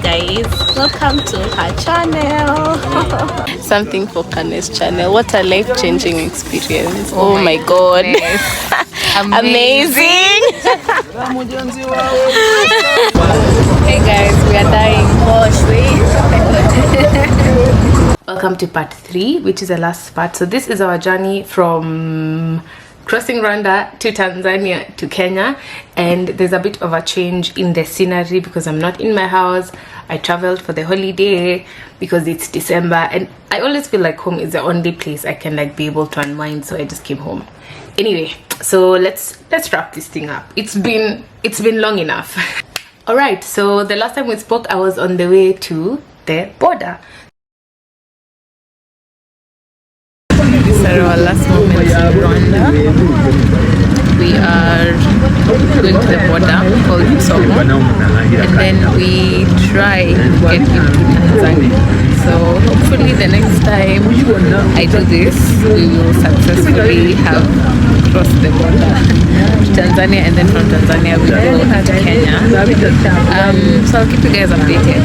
guys, welcome to her channel. Something for Kane's channel. What a life-changing experience. Oh my god. Amazing. Hey guys, we are dying. Welcome to part 3, which is the last part. So this is our journey from crossing Rwanda to Tanzania to Kenya, and there's a bit of a change in the scenery because I'm not in my house. I traveled for the holiday because it's December, and I always feel like home is the only place I can like be able to unwind, so I just came home. Anyway, so let's wrap this thing up. It's been long enough. All right, so the last time we spoke, I was on the way to the border. These are our last moments in Rwanda. We are going to the border called Somo, and then we try to get into Tanzania. So hopefully the next time I do this, we will successfully have crossed the border to Tanzania, and then from Tanzania we go to Kenya. So I'll keep you guys updated.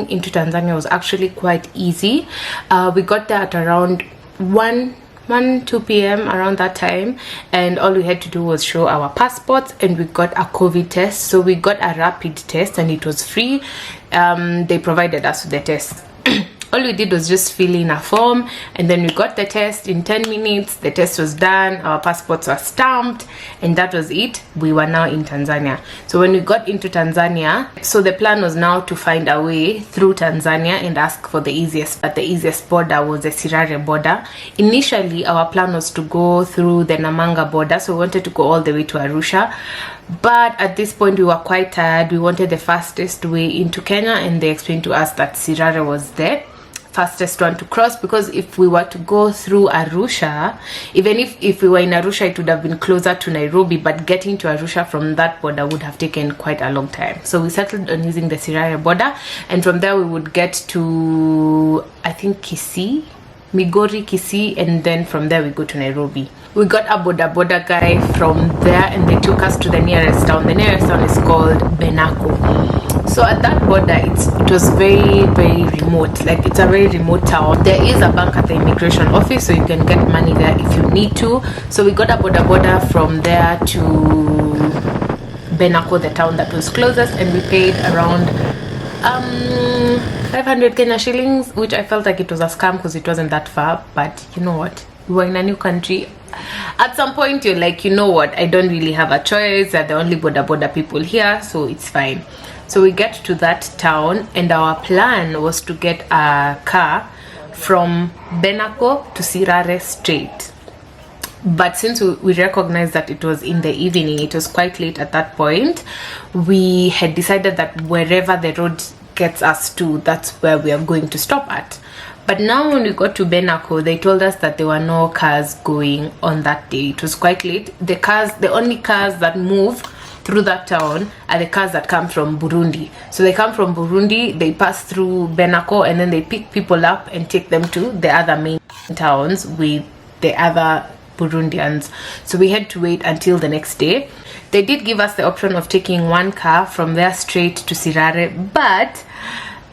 Into Tanzania was actually quite easy. We got there at around 2 p.m. around that time, and all we had to do was show our passports, and we got a COVID test. So we got a rapid test and it was free. They provided us with the test. All we did was just fill in a form, and then we got the test in 10 minutes. The test was done, our passports were stamped, and that was it. We were now in Tanzania. So when we got into Tanzania, so the plan was now to find a way through Tanzania and ask for the easiest, but the easiest border was the Sirare border. Initially, our plan was to go through the Namanga border, so we wanted to go all the way to Arusha. But at this point we were quite tired. We wanted the fastest way into Kenya, and they explained to us that Sirare was the fastest one to cross, because if we were to go through Arusha, even if we were in Arusha, it would have been closer to Nairobi, but getting to Arusha from that border would have taken quite a long time. So we settled on using the Sirare border, and from there we would get to, I think, Migori, Kisii, and then from there we go to Nairobi. We got a border guy from there, and they took us to the nearest town. The nearest town is called Benako. So at that border, it was very, very remote. Like, it's a very remote town. There is a bank at the immigration office, so you can get money there if you need to. So we got a border from there to Benako, the town that was closest, and we paid around 500 Kenya shillings, which I felt like it was a scam because it wasn't that far. But you know what? We were in a new country. At some point, you're like, you know what? I don't really have a choice. They're the only border people here, so it's fine. So we get to that town, and our plan was to get a car from Benako to Sirare straight. But since we recognized that it was in the evening, it was quite late at that point, we had decided that wherever the road gets us to, that's where we are going to stop at. But now when we got to Benako, they told us that there were no cars going on that day. It was quite late. The only cars that move through that town are the cars that come from Burundi. So they come from Burundi, they pass through Benako, and then they pick people up and take them to the other main towns with the other Burundians. So we had to wait until the next day. They did give us the option of taking one car from there straight to Sirare, but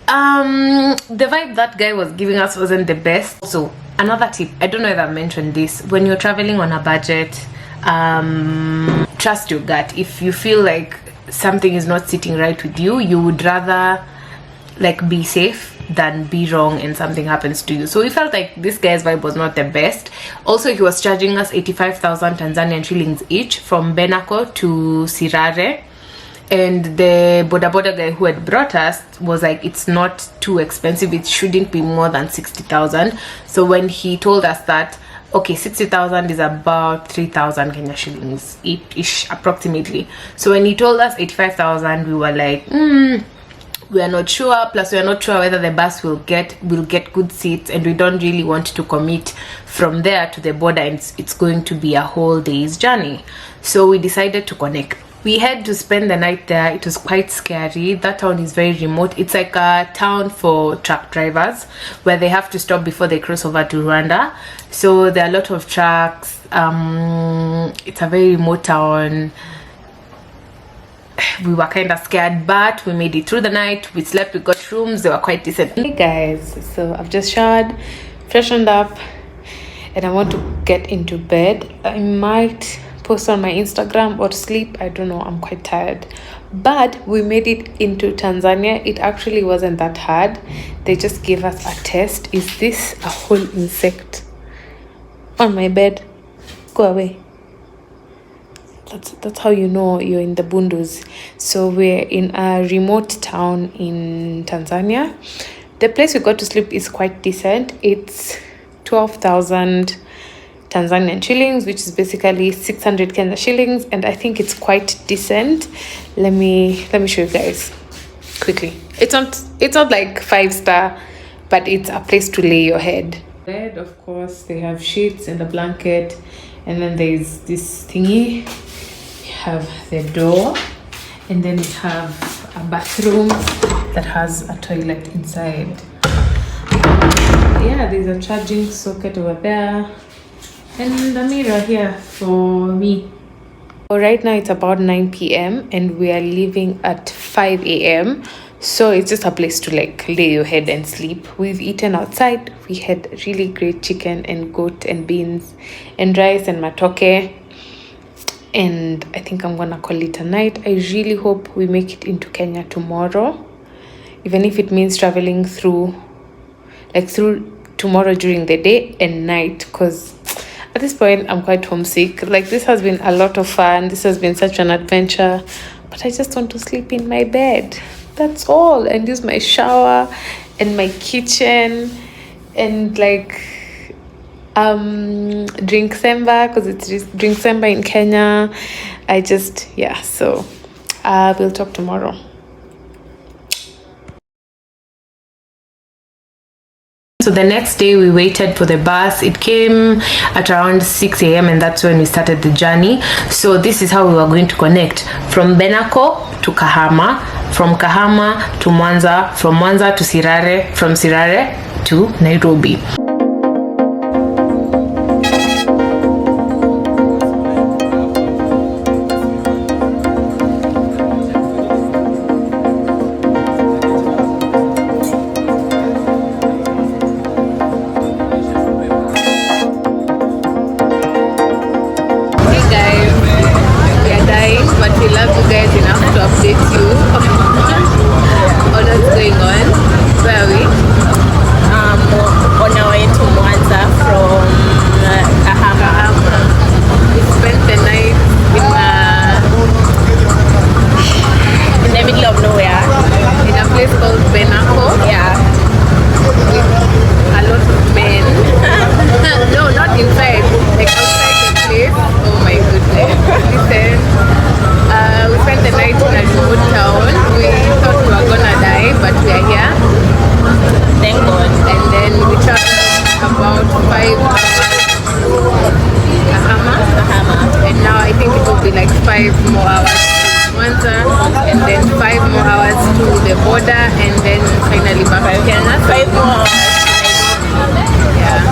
the vibe that guy was giving us wasn't the best. So another tip, I don't know if I mentioned this, when you're traveling on a budget, trust your gut. If you feel like something is not sitting right with you, you would rather like be safe than be wrong and something happens to you. So we felt like this guy's vibe was not the best. Also, he was charging us 85,000 Tanzanian shillings each from Benako to Sirare, and the border guy who had brought us was like, it's not too expensive, it shouldn't be more than 60,000. So when he told us that, okay, 60,000 is about 3,000 Kenya shillings ish approximately. So when he told us 85,000, we were like, we are not sure. Plus, we are not sure whether the bus will get good seats, and we don't really want to commit from there to the border, and it's going to be a whole day's journey. So we decided to connect. We had to spend the night there. It was quite scary. That town is very remote. It's like a town for truck drivers where they have to stop before they cross over to Rwanda. So there are a lot of trucks. It's a very remote town. We were kind of scared, but we made it through the night. We slept, we got rooms, they were quite decent. Hey guys, so I've just showered, freshened up, and I want to get into bed. I might post on my Instagram or sleep, I don't know, I'm quite tired. But we made it into Tanzania. It actually wasn't that hard. They just gave us a test. Is this a whole insect on my bed? Go away. That's how you know you're in the bundus. So we're in a remote town in Tanzania. The place we got to sleep is quite decent. It's 12,000 Tanzanian shillings, which is basically 600 Kenya shillings, and I think it's quite decent. Let me show you guys quickly. It's not like 5-star, but it's a place to lay your head. Bed, of course, they have sheets and a blanket, and then there's this thingy. Have the door, and then we have a bathroom that has a toilet inside. Yeah, there's a charging socket over there and a mirror here for me. So right now it's about 9 p.m. and we are leaving at 5 a.m. so it's just a place to like lay your head and sleep. We've eaten outside. We had really great chicken and goat and beans and rice and matoke. And I think I'm gonna call it a night. I really hope we make it into Kenya tomorrow, even if it means traveling through tomorrow during the day and night, because at this point I'm quite homesick. Like, this has been a lot of fun, this has been such an adventure, but I just want to sleep in my bed, that's all, and use my shower and my kitchen and like drink semba, because it's just drink semba in Kenya. So we'll talk tomorrow. So the next day we waited for the bus. It came at around 6 a.m. and that's when we started the journey. So this is how we were going to connect from Benako to Kahama, from Kahama to Mwanza, from Mwanza to Sirare, from Sirare to Nairobi.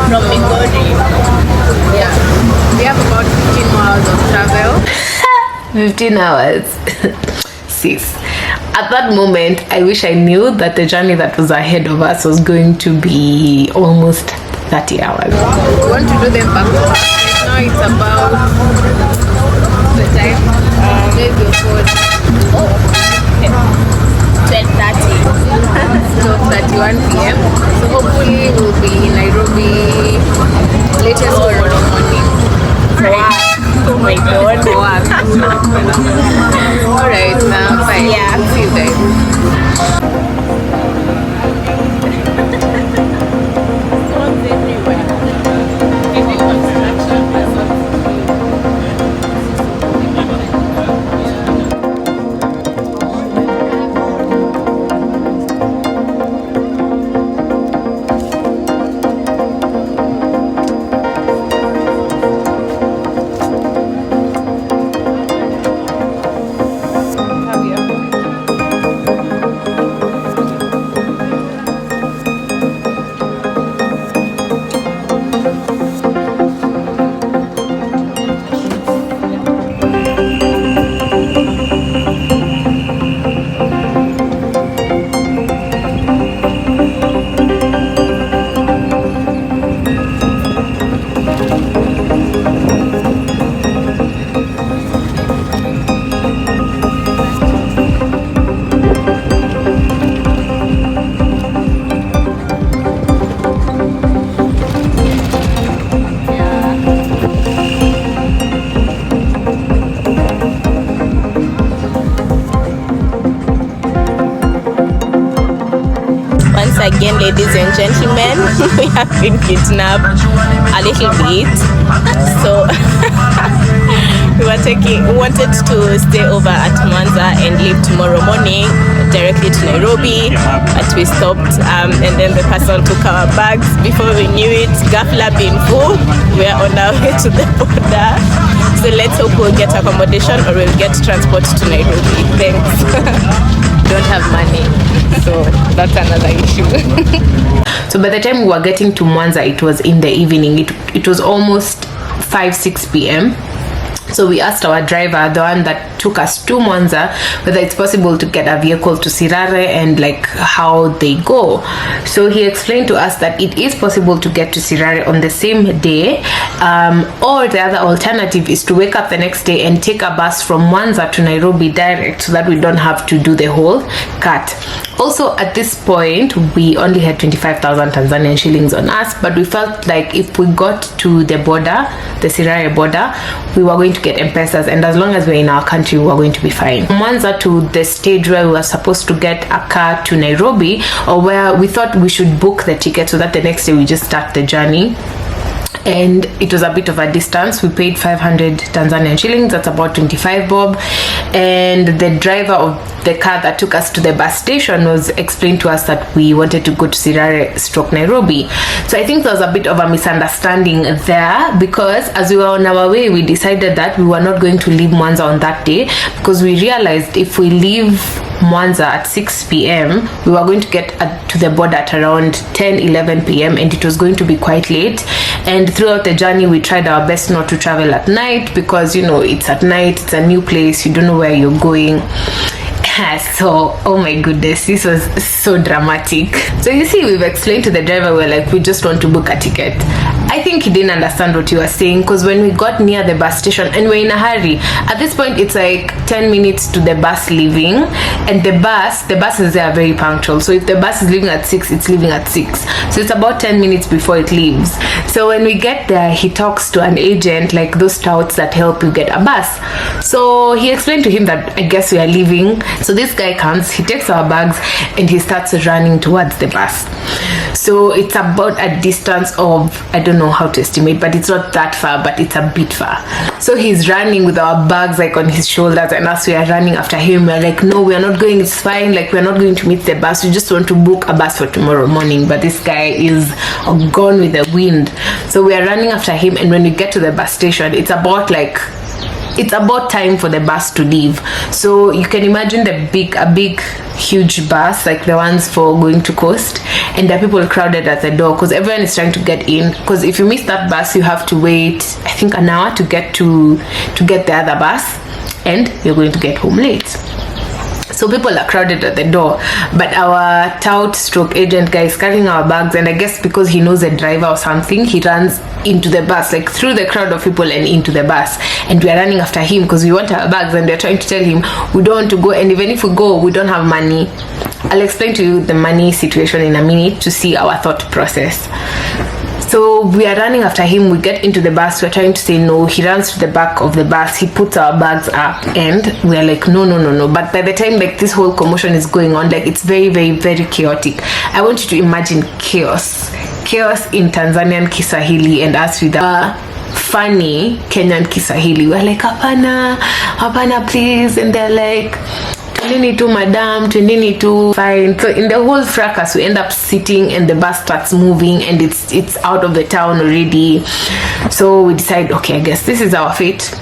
From Migori. Yeah, we have about 15 more hours of travel. 15 hours. Sis, at that moment I wish I knew that the journey that was ahead of us was going to be almost 30 hours. We want to do them back to back. Now it's about the time, maybe 12:31 p.m. So hopefully we'll be in Nairobi latest tomorrow morning. Oh my god. Alright, now bye. Yeah. See you guys. again, ladies and gentlemen. We have been kidnapped a little bit. So we wanted to stay over at Mwanza and leave tomorrow morning directly to Nairobi, but we stopped and then the person took our bags. Before we knew it, Ghafla being full, we are on our way to the border. So let's hope we'll get accommodation or we'll get transport to Nairobi. Thanks. Don't have money, so that's another issue. So by the time we were getting to Mwanza, it was in the evening. It was almost 5-6 p.m. So we asked our driver, the one that took us to Mwanza, whether it's possible to get a vehicle to Sirare and like how they go. So he explained to us that it is possible to get to Sirare on the same day, or the other alternative is to wake up the next day and take a bus from Mwanza to Nairobi direct, so that we don't have to do the whole cut. Also, at this point, we only had 25,000 Tanzanian shillings on us, but we felt like if we got to the border, the Sirare border, we were going to get M-Pesas, and as long as we're in our country, we were going to be fine. Mwanza to the stage where we were supposed to get a car to Nairobi, or where we thought we should book the ticket so that the next day we just start the journey. And it was a bit of a distance. We paid 500 Tanzanian shillings, that's about 25 bob, and the driver of the car that took us to the bus station was explained to us that we wanted to go to Sirare / Nairobi. So I think there was a bit of a misunderstanding there, because as we were on our way, we decided that we were not going to leave Mwanza on that day, because we realized if we leave Mwanza at 6 p.m. we were going to get to the border at around 10-11 p.m. and it was going to be quite late. And throughout the journey we tried our best not to travel at night, because you know, it's at night, it's a new place, you don't know where you're going. So oh my goodness, this was so dramatic. So you see, we've explained to the driver, we're like, we just want to book a ticket. I think he didn't understand what you were saying, because when we got near the bus station and we're in a hurry, at this point it's like 10 minutes to the bus leaving, and the buses there are very punctual. So if the bus is leaving at 6, it's leaving at 6, so it's about 10 minutes before it leaves. So when we get there, he talks to an agent, like those touts that help you get a bus. So he explained to him that I guess we are leaving. So this guy comes, he takes our bags and he starts running towards the bus. So it's about a distance of, I don't know how to estimate, but it's not that far, but it's a bit far. So he's running with our bags like on his shoulders, and us, we are running after him. We're like, no, we are not going, it's fine, like we're not going to meet the bus, we just want to book a bus for tomorrow morning. But this guy is gone with the wind. So we are running after him, and when we get to the bus station, it's about time for the bus to leave. So you can imagine a big huge bus, like the ones for going to coast, and there are people crowded at the door because everyone is trying to get in, because if you miss that bus you have to wait, I think, an hour to get the other bus, and you're going to get home late. So people are crowded at the door, but our tout / agent guy is carrying our bags, and I guess because he knows a driver or something, he runs into the bus, like through the crowd of people and into the bus, and we are running after him because we want our bags, and we're trying to tell him we don't want to go, and even if we go, we don't have money. I'll explain to you the money situation in a minute to see our thought process. So we are running after him, we get into the bus, we're trying to say no, he runs to the back of the bus, he puts our bags up, and we're like, no. But by the time like this whole commotion is going on, like it's very, very, very chaotic. I want you to imagine chaos in Tanzanian Kiswahili, and us with a funny Kenyan Kiswahili. We're like, hapana please, and they're like, twendeni tu madam, twendeni tu, fine. So in the whole fracas we end up sitting, and the bus starts moving, and it's out of the town already. So we decide, okay, I guess this is our fate,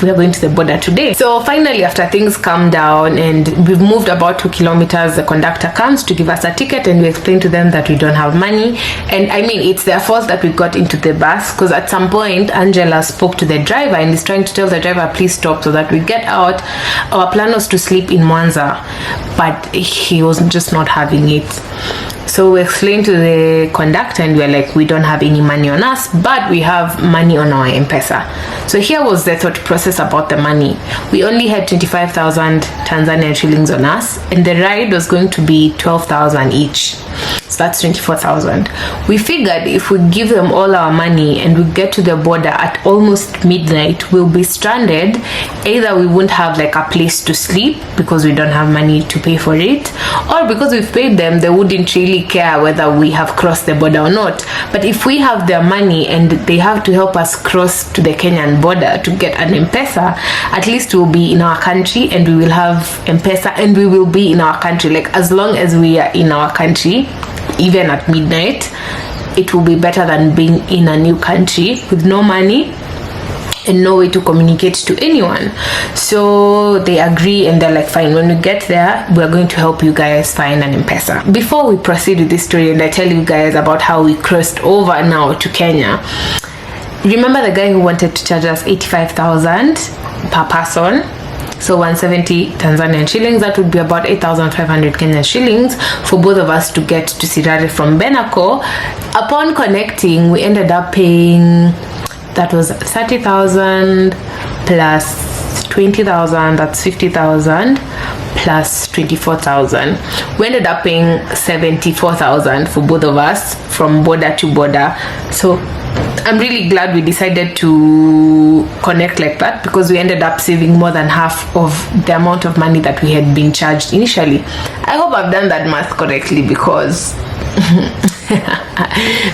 we are going to the border today. So finally, after things calm down and we've moved about 2 kilometers, the conductor comes to give us a ticket, and we explain to them that we don't have money. And I mean, it's their fault that we got into the bus, because at some point Angela spoke to the driver and is trying to tell the driver, please stop, so that we get out. Our plan was to sleep in Mwanza, but he was just not having it. So we explained to the conductor, and we're like, we don't have any money on us, but we have money on our M-Pesa. So here was the thought process about the money. We only had 25,000 Tanzanian shillings on us, and the ride was going to be 12,000 each. So that's 24,000. We figured if we give them all our money and we get to the border at almost midnight, we'll be stranded. Either we won't have like a place to sleep because we don't have money to pay for it, or because we've paid them, they wouldn't really care whether we have crossed the border or not. But if we have their money and they have to help us cross to the Kenyan border to get an M-Pesa, at least we'll be in our country and we will have M-Pesa and we will be in our country. Like, as long as we are in our country, even at midnight, it will be better than being in a new country with no money and no way to communicate to anyone. So they agree and they're like, fine, when we get there, we're going to help you guys find an M-Pesa. Before we proceed with this story and I tell you guys about how we crossed over now to Kenya, remember the guy who wanted to charge us 85,000 per person? So 170 Tanzanian shillings, that would be about 8,500 Kenyan shillings for both of us to get to Sirare from Benako. Upon connecting, we ended up paying, that was 30,000 plus 20,000, that's 50,000 plus 24,000. We ended up paying 74,000 for both of us from border to border. So I'm really glad we decided to connect like that, because we ended up saving more than half of the amount of money that we had been charged initially. I hope I've done that math correctly, because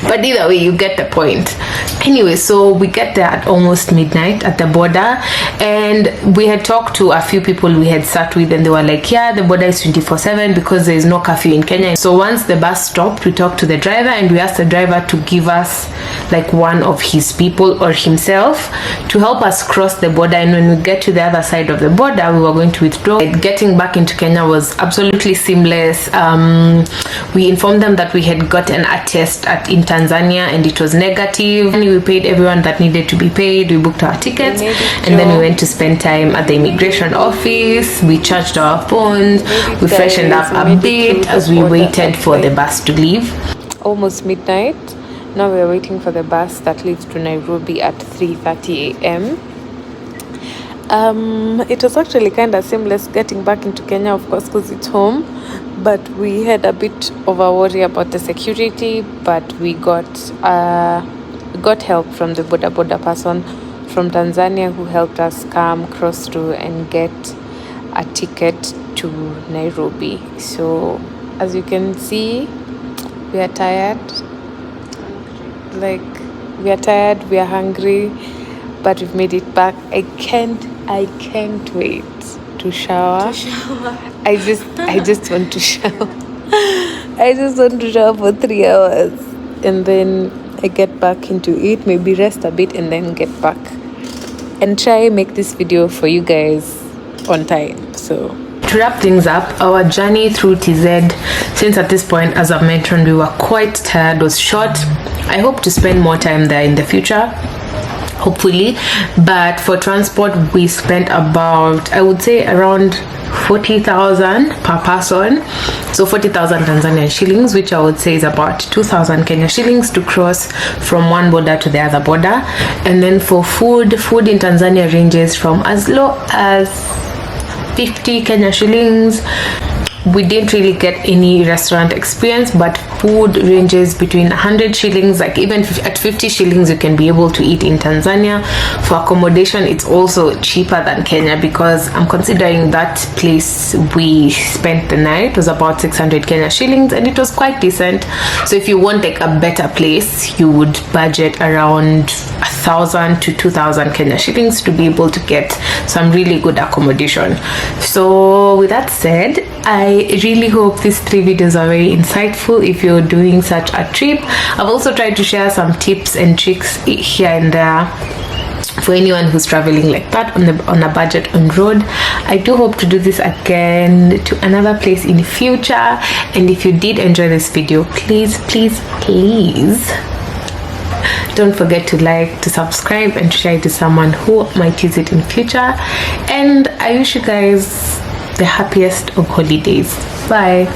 but either way, you get the point. Anyway, so we get there at almost midnight at the border, and we had talked to a few people we had sat with, and they were like, yeah, the border is 24/7 because there is no curfew in Kenya. So once the bus stopped, we talked to the driver and we asked the driver to give us like one of his people or himself to help us cross the border, and when we get to the other side of the border, we were going to withdraw. Getting back into Kenya was absolutely seamless. We informed them that we had gotten a test in Tanzania and it was negative, and we paid everyone that needed to be paid. We booked our tickets and then we went to spend time at the immigration office. We charged our phones, we freshened up a bit as we waited for the bus to leave. Almost midnight. Now we are waiting for the bus that leaves to Nairobi at 3:30 a.m. It was actually kind of seamless getting back into Kenya, of course, because it's home, but we had a bit of a worry about the security, but we got help from the border person from Tanzania who helped us come, cross through and get a ticket to Nairobi. So as you can see, we are tired. We are hungry, but we've made it back. I can't wait to shower. I just want to shower. I just want to shower for 3 hours and then I get back into it, maybe rest a bit and then get back and try make this video for you guys on time. So to wrap things up, our journey through TZ, since at this point, as I mentioned, we were quite tired, was short. I hope to spend more time there in the future, hopefully. But for transport, we spent about, I would say, around 40,000 per person. So 40,000 Tanzanian shillings, which I would say is about 2,000 Kenya shillings to cross from one border to the other border. And then for food in Tanzania ranges from as low as 50 Kenya shillings. We didn't really get any restaurant experience, but food ranges between 100 shillings, like even at 50 shillings you can be able to eat in Tanzania. For accommodation, it's also cheaper than Kenya, because I'm considering that place we spent the night was about 600 Kenya shillings and it was quite decent. So if you want like a better place, you would budget around 1,000 to 2,000 Kenya shillings to be able to get some really good accommodation. So with that said, I really hope these 3 videos are very insightful if you're doing such a trip. I've also tried to share some tips and tricks here and there for anyone who's traveling like that on a budget on road. I do hope to do this again to another place in the future. And if you did enjoy this video, please don't forget to like, to subscribe, and to share it to someone who might use it in future. And I wish you guys the happiest of holidays. Bye.